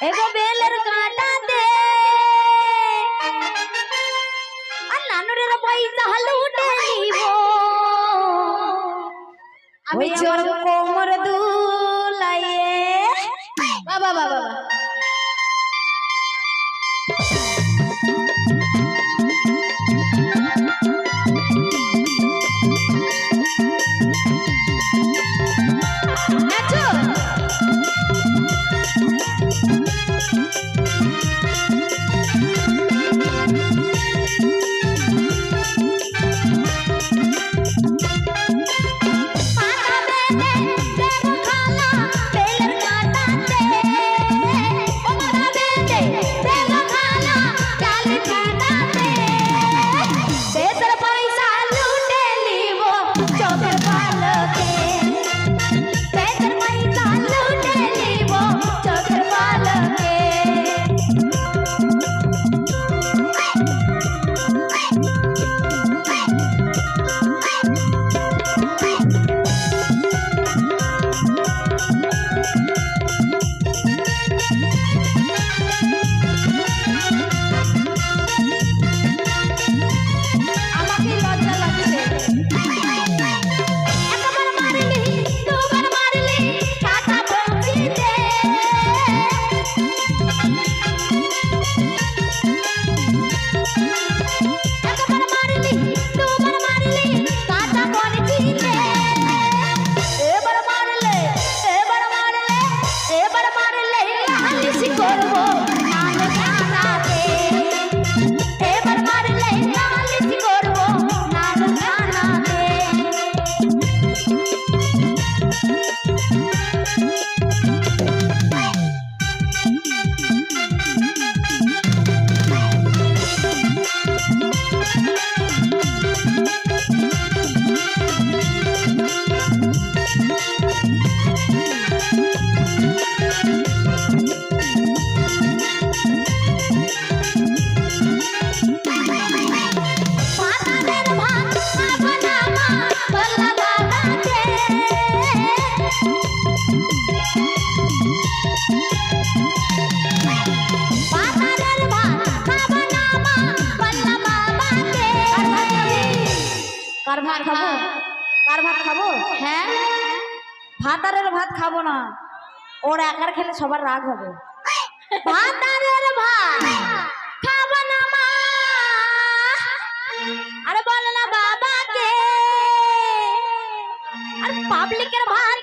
एगो बेलर काटा दे আর নানুরের পয়সা লুটে নিব আমি আমার কোমর দুলাইয়ে বাবা বাবা ভাত খাবো কার ভাত খাবো হ্যাঁ ভাতারের ভাত খাবো না ওর একার খেলে সবার রাগ হবে ভাতারের ভাত খাবো না মা আরে বল না বাবাকে আর পাবলিকের ভাত